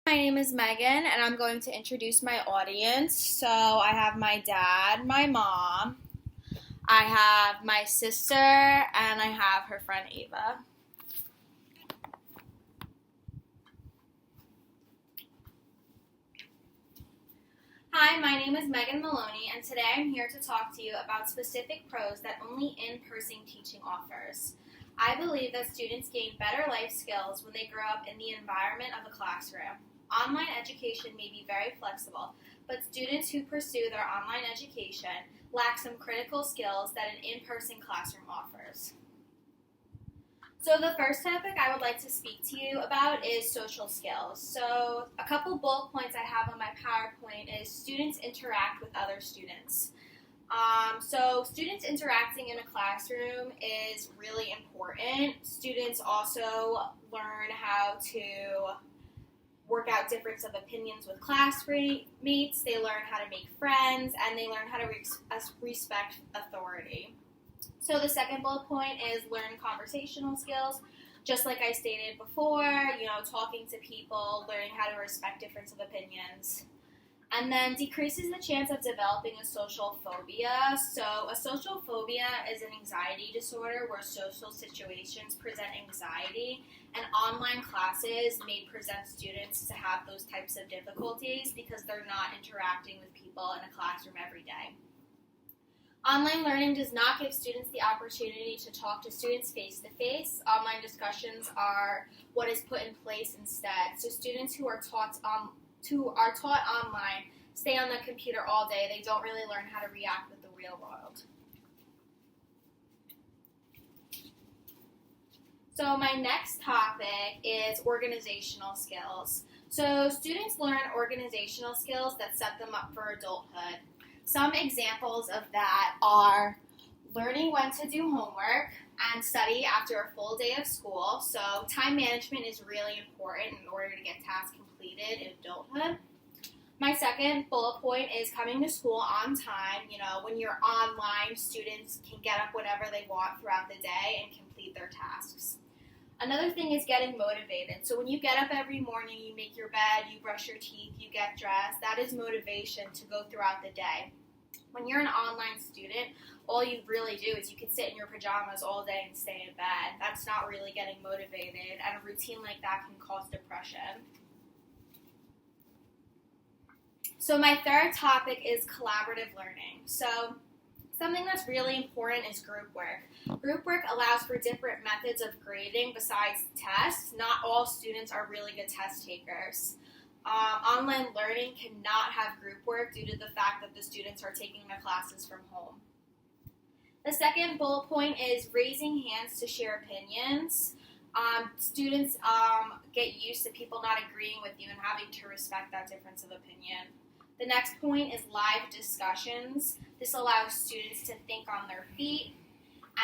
My name is Megan, and I'm going to introduce my audience. So, I have my dad, my mom, I have my sister, and I have her friend Ava. Hi, my name is Megan Maloney, and today I'm here to talk to you about specific pros that only in-person teaching offers. I believe that students gain better life skills when they grow up in the environment of a classroom. Online education may be very flexible, but students who pursue their online education lack some critical skills that an in-person classroom offers. So the first topic I would like to speak to you about is social skills. So a couple bullet points I have on my PowerPoint is students interact with other students. So students interacting in a classroom is really important. Students also learn how to work out difference of opinions with classmates, they learn how to make friends, and they learn how to respect authority. So the second bullet point is learn conversational skills. Just like I stated before, talking to people, learning how to respect difference of opinions. And then decreases the chance of developing a social phobia. So a social phobia is an anxiety disorder where social situations present anxiety, and online classes may present students to have those types of difficulties because they're not interacting with people in a classroom every day. Online learning does not give students the opportunity to talk to students face-to-face. Online discussions are what is put in place instead. So students who are taught online stay on the computer all day. They don't really learn how to react with the real world. So my next topic is organizational skills. So students learn organizational skills that set them up for adulthood. Some examples of that are learning when to do homework and study after a full day of school. So time management is really important in order to get tasks completed in adulthood. My second bullet point is coming to school on time. When you're online, students can get up whenever they want throughout the day and complete their tasks. Another thing is getting motivated. So when you get up every morning, you make your bed, you brush your teeth, you get dressed, that is motivation to go throughout the day. When you're an online student, all you really do is you can sit in your pajamas all day and stay in bed. That's not really getting motivated, and a routine like that can cause depression. So my third topic is collaborative learning. So something that's really important is group work. Group work allows for different methods of grading besides tests. Not all students are really good test takers. Online learning cannot have group work due to the fact that the students are taking their classes from home. The second bullet point is raising hands to share opinions. Students get used to people not agreeing with you and having to respect that difference of opinion. The next point is live discussions. This allows students to think on their feet.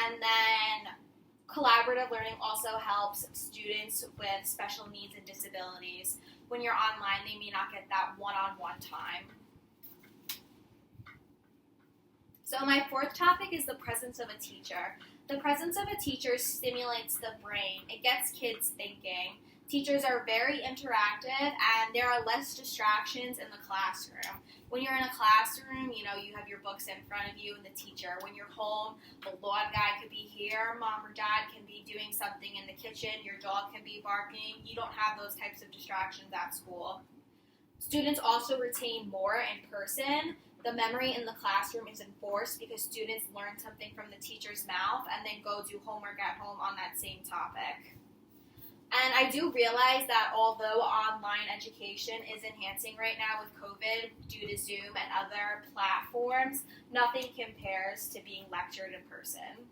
And then collaborative learning also helps students with special needs and disabilities. When you're online, they may not get that one-on-one time. So my fourth topic is the presence of a teacher. The presence of a teacher stimulates the brain. It gets kids thinking. Teachers are very interactive, and there are less distractions in the classroom. When you're in a classroom, you have your books in front of you and the teacher. When you're home, the lawn guy could be here, mom or dad can be doing something in the kitchen, your dog can be barking. You don't have those types of distractions at school. Students also retain more in person. The memory in the classroom is enforced because students learn something from the teacher's mouth and then go do homework at home on that same topic. And I do realize that although online education is enhancing right now with COVID due to Zoom and other platforms, nothing compares to being lectured in person.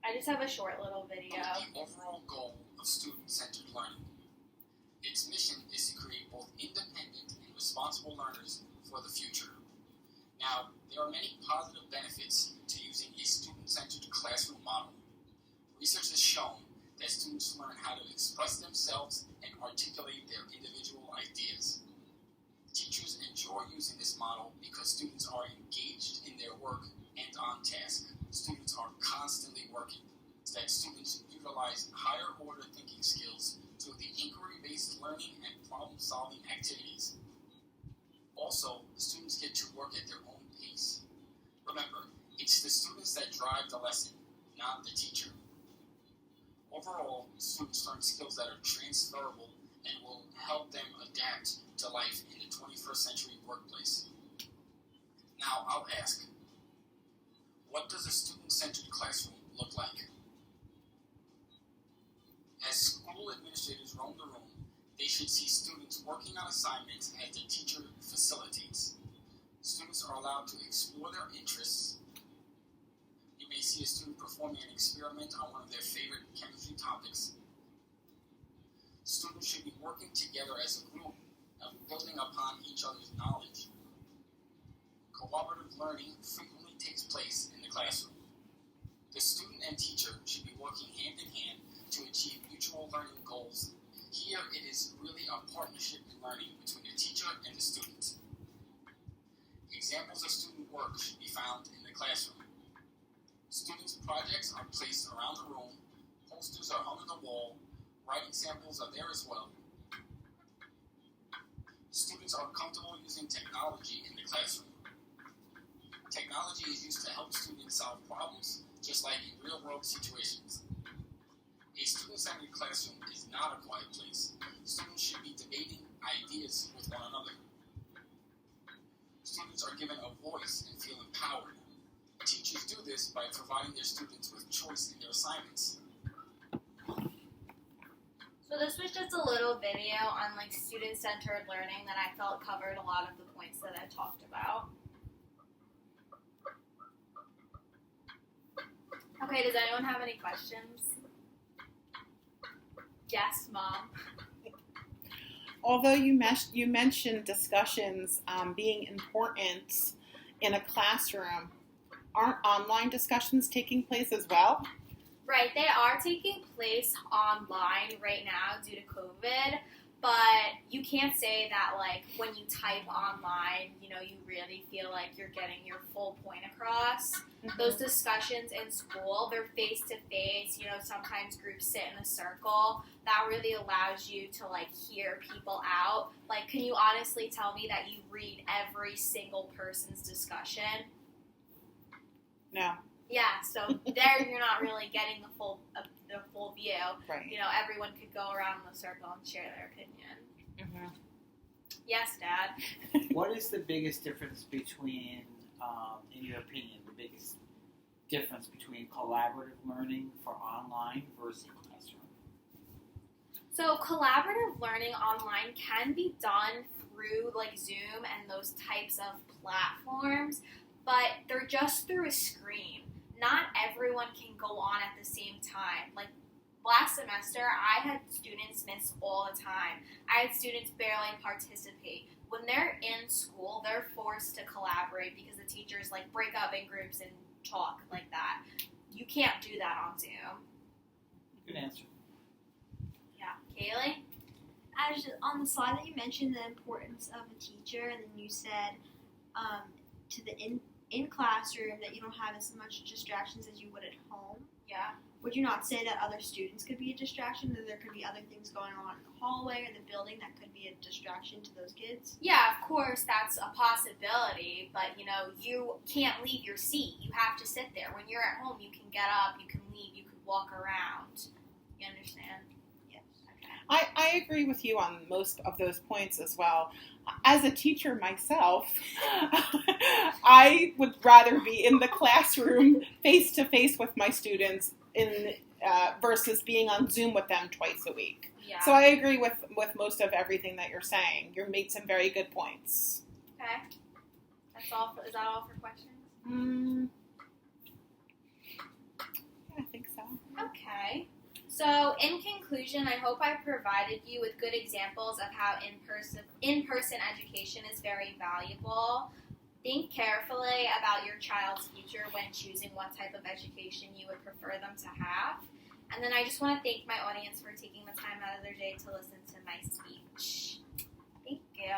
I just have a short little video. The overall goal of student-centered learning. Its mission is to create both independent and responsible learners for the future. Now, there are many positive benefits to using a student-centered classroom model. Research has shown that students learn how to express themselves and articulate their individual ideas. Teachers enjoy using this model because students are engaged in their work and on task. Students are constantly working, so that students utilize higher order thinking skills through the inquiry-based learning problem-solving activities. Also, students get to work at their own pace. Remember, it's the students that drive the lesson, not the teacher. Overall, students learn skills that are transferable and will help them adapt to life in the 21st century workplace. Now, I'll ask, what does a student-centered classroom look like? As school administrators roam the room, they should see students working on assignments as the teacher facilitates. Students are allowed to explore their interests. You may see a student performing an experiment on one of their favorite chemistry topics. Students should be working together as a group and building upon each other's knowledge. Cooperative learning frequently takes place in the classroom. The student and teacher should be working hand in hand to achieve mutual learning goals. Here it is really a partnership in learning between the teacher and the student. Examples of student work should be found in the classroom. Students' projects are placed around the room, posters are hung on the wall, writing samples are there as well. Students are comfortable using technology in the classroom. Technology is used to help students solve problems, just like in real-world situations. A student-centered classroom is not a quiet place. Students should be debating ideas with one another. Students are given a voice and feel empowered. Teachers do this by providing their students with choice in their assignments. So this was just a little video on student-centered learning that I felt covered a lot of the points that I talked about. Okay, does anyone have any questions? Yes, Mom. Although you mentioned discussions being important in a classroom, aren't online discussions taking place as well? Right, they are taking place online right now due to COVID, but you can't say that when you type online, you really feel like you're getting your full point across. Mm-hmm. Those discussions in school, they're face to face, sometimes groups sit in a circle. That really allows you to hear people out. Can you honestly tell me that you read every single person's discussion? No. Yeah, so there you're not really getting the full view. Right. Everyone could go around in the circle and share their opinion. Mm-hmm. Yes, Dad. What is the biggest difference between, in your opinion, the biggest difference between collaborative learning for online versus classroom? So collaborative learning online can be done through Zoom and those types of platforms, but they're just through a screen. Not everyone can go on at the same time. Last semester, I had students miss all the time. I had students barely participate. When they're in school, they're forced to collaborate because the teachers break up in groups and talk like that. You can't do that on Zoom. Good answer. Yeah. Kaylee? On the slide that you mentioned the importance of a teacher, and then you said to the in classroom that you don't have as much distractions as you would at home. Yeah. Would you not say that other students could be a distraction, that there could be other things going on in the hallway or the building that could be a distraction to those kids? Yeah, of course, that's a possibility, but, you can't leave your seat. You have to sit there. When you're at home, you can get up, you can leave, you can walk around. You understand? Yes. Okay. I agree with you on most of those points as well. As a teacher myself, I would rather be in the classroom face-to-face with my students versus being on Zoom with them twice a week. Yeah. So I agree with most of everything that you're saying. You made some very good points. Okay. That's all. Is that all for questions? Yeah, I think so. Okay. So, in conclusion, I hope I provided you with good examples of how in-person education is very valuable. Think carefully about your child's future when choosing what type of education you would prefer them to have. And then I just want to thank my audience for taking the time out of their day to listen to my speech. Thank you.